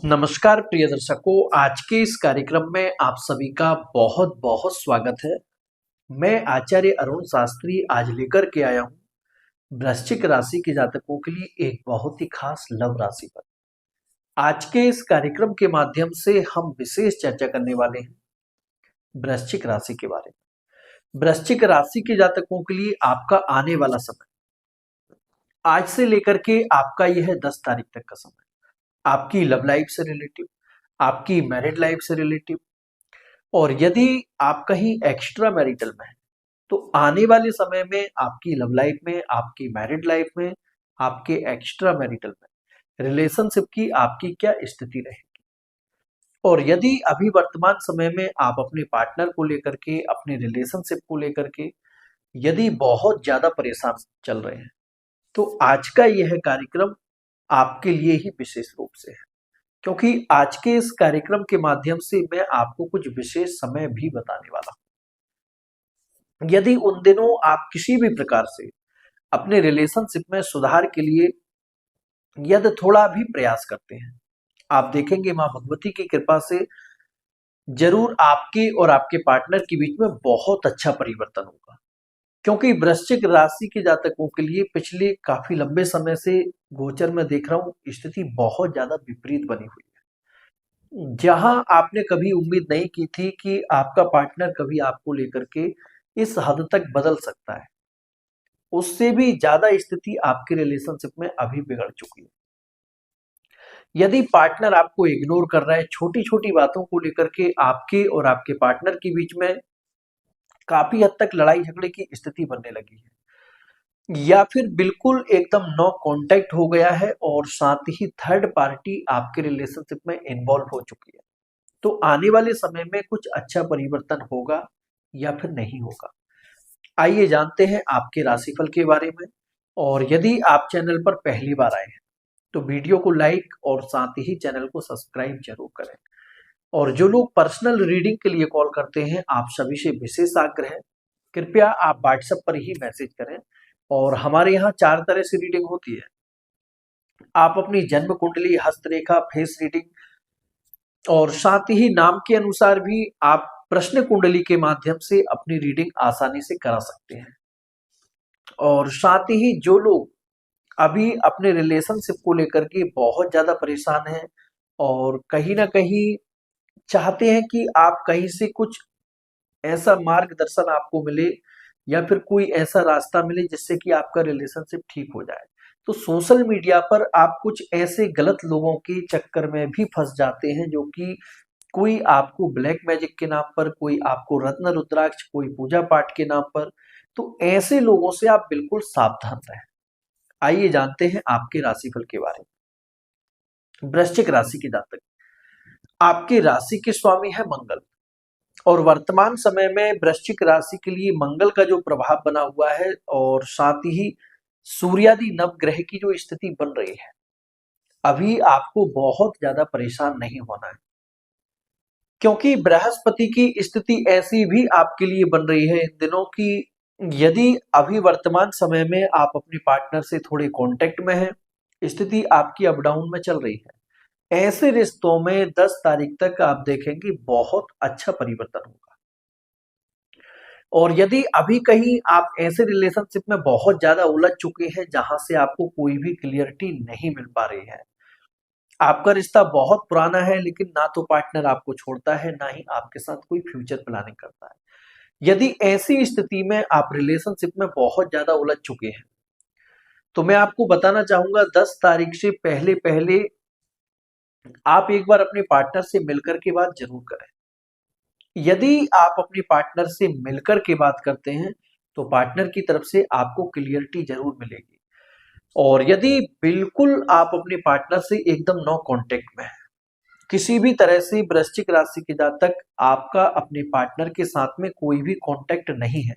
नमस्कार प्रिय दर्शकों, आज के इस कार्यक्रम में आप सभी का बहुत बहुत स्वागत है। मैं आचार्य अरुण शास्त्री आज लेकर के आया हूँ वृश्चिक राशि के जातकों के लिए एक बहुत ही खास लव राशि पर। आज के इस कार्यक्रम के माध्यम से हम विशेष चर्चा करने वाले हैं वृश्चिक राशि के बारे में। वृश्चिक राशि के जातकों के लिए आपका आने वाला समय आज से लेकर के आपका यह 10 तारीख तक का समय आपकी लव लाइफ से रिलेटिव, आपकी मैरिड लाइफ से रिलेटिव, और यदि आप कहीं एक्स्ट्रा मैरिटल में हैं तो आने वाले समय में आपकी लव लाइफ में, आपकी मैरिड लाइफ में, आपके एक्स्ट्रा मैरिटल में रिलेशनशिप की आपकी क्या स्थिति रहेगी। और यदि अभी वर्तमान समय में आप अपने पार्टनर को लेकर के, अपने रिलेशनशिप को लेकर के यदि बहुत ज्यादा परेशान चल रहे हैं तो आज का यह कार्यक्रम आपके लिए ही विशेष रूप से है, क्योंकि आज के इस कार्यक्रम के माध्यम से मैं आपको कुछ विशेष समय भी बताने वाला हूं। यदि उन दिनों आप किसी भी प्रकार से अपने रिलेशनशिप में सुधार के लिए यदि थोड़ा भी प्रयास करते हैं, आप देखेंगे मां भगवती की कृपा से जरूर आपके और आपके पार्टनर के बीच में बहुत अच्छा परिवर्तन होगा। क्योंकि वृश्चिक राशि के जातकों के लिए पिछले काफी लंबे समय से गोचर में देख रहा हूं स्थिति बहुत ज्यादा विपरीत बनी हुई है। जहां आपने कभी उम्मीद नहीं की थी कि आपका पार्टनर कभी आपको लेकर के इस हद तक बदल सकता है, उससे भी ज्यादा स्थिति आपके रिलेशनशिप में अभी बिगड़ चुकी है। यदि पार्टनर आपको इग्नोर कर रहा है, छोटी छोटी बातों को लेकर के आपके और आपके पार्टनर के बीच में काफी हद तक लड़ाई झगड़े की स्थिति बनने लगी है, या फिर बिल्कुल एकदम नो कांटेक्ट हो गया है और साथ ही थर्ड पार्टी आपके रिलेशनशिप में इन्वॉल्व हो चुकी है, तो आने वाले समय में कुछ अच्छा परिवर्तन होगा या फिर नहीं होगा। आइए जानते हैं आपके राशिफल के बारे में। और यदि आप चैनल पर पहली बार आए हैं तो वीडियो को लाइक और साथ ही चैनल को सब्सक्राइब जरूर करें। और जो लोग पर्सनल रीडिंग के लिए कॉल करते हैं, आप सभी से विशेष आग्रह है, कृपया आप व्हाट्सएप पर ही मैसेज करें। और हमारे यहाँ 4 तरह से रीडिंग होती है। आप अपनी जन्म कुंडली, हस्तरेखा, फेस रीडिंग और साथ ही नाम के अनुसार भी आप प्रश्न कुंडली के माध्यम से अपनी रीडिंग आसानी से करा सकते हैं। और साथ ही जो लोग अभी अपने रिलेशनशिप को लेकर के बहुत ज्यादा परेशान हैं और कहीं ना कहीं चाहते हैं कि आप कहीं से कुछ ऐसा मार्गदर्शन आपको मिले या फिर कोई ऐसा रास्ता मिले जिससे कि आपका रिलेशनशिप ठीक हो जाए, तो सोशल मीडिया पर आप कुछ ऐसे गलत लोगों के चक्कर में भी फंस जाते हैं जो कि कोई आपको ब्लैक मैजिक के नाम पर, कोई आपको रत्न रुद्राक्ष, कोई पूजा पाठ के नाम पर, तो ऐसे लोगों से आप बिल्कुल सावधान रहें। आइए जानते हैं आपके राशिफल के बारे में। वृश्चिक राशि के जातक, आपके राशि के स्वामी है मंगल, और वर्तमान समय में वृश्चिक राशि के लिए मंगल का जो प्रभाव बना हुआ है और साथ ही सूर्यादि नवग्रह की जो स्थिति बन रही है, अभी आपको बहुत ज्यादा परेशान नहीं होना है, क्योंकि बृहस्पति की स्थिति ऐसी भी आपके लिए बन रही है इन दिनों की यदि अभी वर्तमान समय में आप अपने पार्टनर से थोड़े कांटेक्ट में हैं, स्थिति आपकी अप डाउन में चल रही है, ऐसे रिश्तों में 10 तारीख तक आप देखेंगे बहुत अच्छा परिवर्तन होगा। और यदि अभी कहीं आप ऐसे रिलेशनशिप में बहुत ज्यादा उलझ चुके हैं जहां से आपको कोई भी क्लियरिटी नहीं मिल पा रही है, आपका रिश्ता बहुत पुराना है लेकिन ना तो पार्टनर आपको छोड़ता है, ना ही आपके साथ कोई फ्यूचर प्लानिंग करता है, यदि ऐसी स्थिति में आप रिलेशनशिप में बहुत ज्यादा उलझ चुके हैं, तो मैं आपको बताना चाहूंगा 10 तारीख से पहले पहले आप एक बार अपने पार्टनर से मिलकर के बात जरूर करें। यदि आप अपने पार्टनर से मिलकर के बात करते हैं तो पार्टनर की तरफ से आपको क्लियरिटी जरूर मिलेगी। और यदि बिल्कुल आप अपने पार्टनर से एकदम नो कांटेक्ट में हैं, किसी भी तरह से वृश्चिक राशि के जातक आपका अपने पार्टनर के साथ में कोई भी कांटेक्ट नहीं है,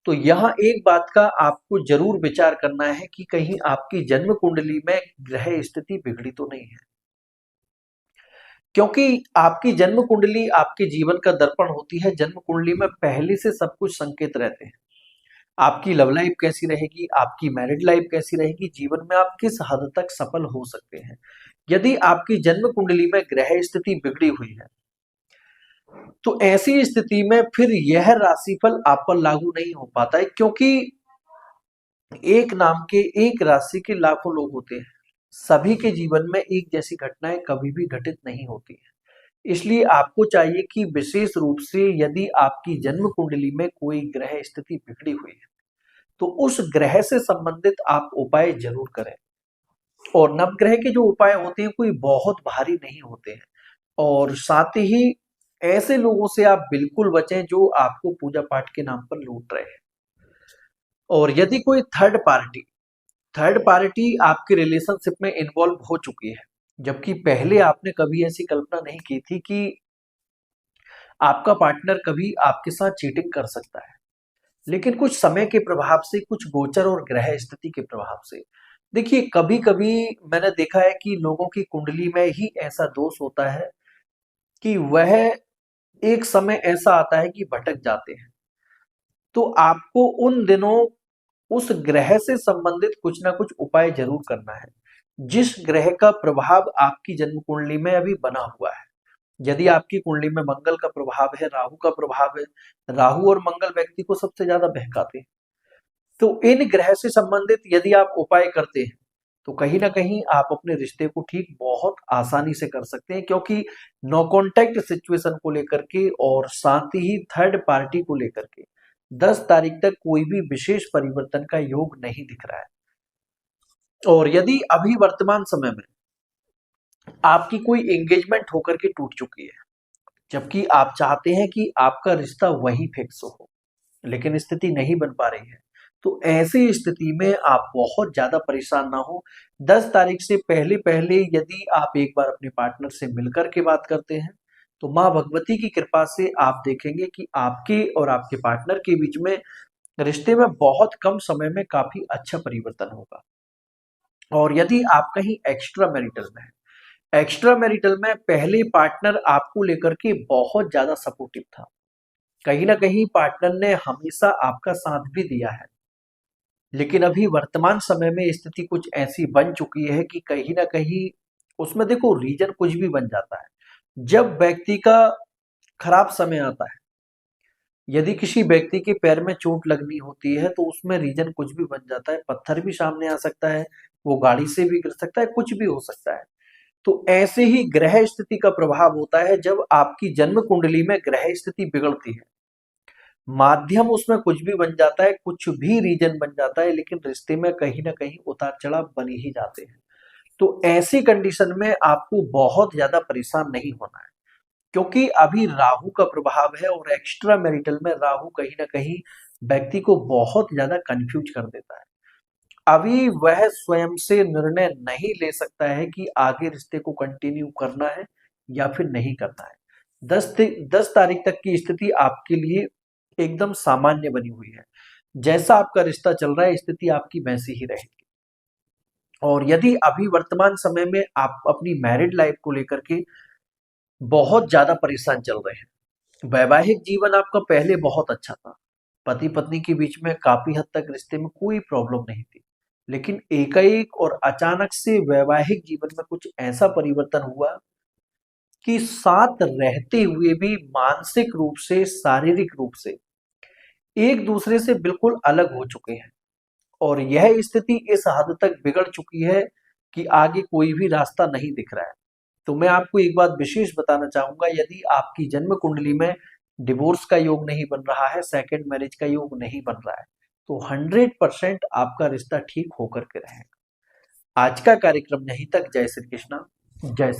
तो यहाँ एक बात का आपको जरूर विचार करना है कि कहीं आपकी जन्म कुंडली में ग्रह स्थिति बिगड़ी तो नहीं है, क्योंकि आपकी जन्म कुंडली आपके जीवन का दर्पण होती है। जन्म कुंडली में पहले से सब कुछ संकेत रहते हैं, आपकी लव लाइफ कैसी रहेगी, आपकी मैरिड लाइफ कैसी रहेगी, जीवन में आप किस हद तक सफल हो सकते हैं, यदि आपकी जन्म कुंडली में ग्रह स्थिति बिगड़ी हुई है तो ऐसी स्थिति में फिर यह राशिफल आप पर लागू नहीं हो पाता है, क्योंकि एक नाम के एक राशि के लाखों लोग होते हैं। सभी के जीवन में एक जैसी घटनाएं कभी भी घटित नहीं होती है। इसलिए आपको चाहिए कि विशेष रूप से यदि आपकी जन्म कुंडली में कोई ग्रह स्थिति बिगड़ी हुई है तो उस ग्रह से संबंधित आप उपाय जरूर करें। और नवग्रह के जो उपाय होते हैं कोई बहुत भारी नहीं होते हैं, और साथ ही ऐसे लोगों से आप बिल्कुल बचें जो आपको पूजा पाठ के नाम पर लूट रहे हैं। और यदि कोई थर्ड पार्टी आपके रिलेशनशिप में इन्वॉल्व हो चुकी है, जबकि पहले आपने कभी ऐसी कल्पना नहीं की थी कि आपका पार्टनर कभी आपके साथ चीटिंग कर सकता है, लेकिन कुछ समय के प्रभाव से, कुछ गोचर और ग्रह स्थिति के प्रभाव से, देखिए कभी कभी मैंने देखा है कि लोगों की कुंडली में ही ऐसा दोष होता है कि वह एक समय ऐसा आता है कि भटक जाते हैं। तो आपको उन दिनों उस ग्रह से संबंधित कुछ ना कुछ उपाय जरूर करना है जिस ग्रह का प्रभाव आपकी जन्म कुंडली में अभी बना हुआ है। यदि आपकी कुंडली में मंगल का प्रभाव है, राहु का प्रभाव है, राहु और मंगल व्यक्ति को सबसे ज्यादा बहकाते हैं, तो इन ग्रह से संबंधित यदि आप उपाय करते हैं तो कहीं ना कहीं आप अपने रिश्ते को ठीक बहुत आसानी से कर सकते हैं, क्योंकि नो कांटेक्ट सिचुएशन को लेकर के और साथ ही थर्ड पार्टी को लेकर के 10 तारीख तक कोई भी विशेष परिवर्तन का योग नहीं दिख रहा है। और यदि अभी वर्तमान समय में आपकी कोई एंगेजमेंट होकर के टूट चुकी है, जबकि आप चाहते हैं कि आपका रिश्ता वहीं फिक्स हो, लेकिन स्थिति नहीं बन पा रही है, तो ऐसी स्थिति में आप बहुत ज्यादा परेशान ना हो। 10 तारीख से पहले पहले यदि आप एक बार अपने पार्टनर से मिलकर के बात करते हैं तो माँ भगवती की कृपा से आप देखेंगे कि आपके और आपके पार्टनर के बीच में रिश्ते में बहुत कम समय में काफी अच्छा परिवर्तन होगा। और यदि आप कहीं एक्स्ट्रा मैरिटल में पहले पार्टनर आपको लेकर के बहुत ज्यादा सपोर्टिव था, कहीं ना कहीं पार्टनर ने हमेशा आपका साथ भी दिया है, लेकिन अभी वर्तमान समय में स्थिति कुछ ऐसी बन चुकी है कि कहीं ना कहीं उसमें देखो रीजन कुछ भी बन जाता है। जब व्यक्ति का खराब समय आता है, यदि किसी व्यक्ति के पैर में चोट लगनी होती है तो उसमें रीजन कुछ भी बन जाता है, पत्थर भी सामने आ सकता है, वो गाड़ी से भी गिर सकता है, कुछ भी हो सकता है। तो ऐसे ही ग्रह स्थिति का प्रभाव होता है जब आपकी जन्म कुंडली में ग्रह स्थिति बिगड़ती है, माध्यम उसमें कुछ भी बन जाता है, कुछ भी रीजन बन जाता है, लेकिन रिश्ते में कहीं ना कहीं उतार चढ़ाव बन ही जाते हैं। तो ऐसी कंडीशन में आपको बहुत ज्यादा परेशान नहीं होना है, क्योंकि अभी राहु का प्रभाव है और एक्स्ट्रा मैरिटल में राहु कहीं ना कहीं व्यक्ति को बहुत ज्यादा कंफ्यूज कर देता है। अभी वह स्वयं से निर्णय नहीं ले सकता है कि आगे रिश्ते को कंटिन्यू करना है या फिर नहीं करना है। 10 तारीख तक की स्थिति आपके लिए एकदम सामान्य बनी हुई है। जैसा आपका रिश्ता चल रहा है स्थिति आपकी वैसी ही रहेगी। और यदि अभी वर्तमान समय में आप अपनी मैरिड लाइफ को लेकर के बहुत ज्यादा परेशान चल रहे हैं, वैवाहिक जीवन आपका पहले बहुत अच्छा था, पति पत्नी के बीच में काफी हद तक रिश्ते में कोई प्रॉब्लम नहीं थी, लेकिन एकाएक और अचानक से वैवाहिक जीवन में कुछ ऐसा परिवर्तन हुआ कि साथ रहते हुए भी मानसिक रूप से, शारीरिक रूप से एक दूसरे से बिल्कुल अलग हो चुके हैं। और यह स्थिति इस हद तक बिगड़ चुकी है कि आगे कोई भी रास्ता नहीं दिख रहा है। तो मैं आपको एक बात विशेष बताना चाहूंगा, यदि आपकी जन्म कुंडली में डिवोर्स का योग नहीं बन रहा है, सेकंड मैरिज का योग नहीं बन रहा है, तो 100% आपका रिश्ता ठीक होकर के रहेगा। आज का कार्यक्रम यहीं तक। जय श्री कृष्णा। जय श्री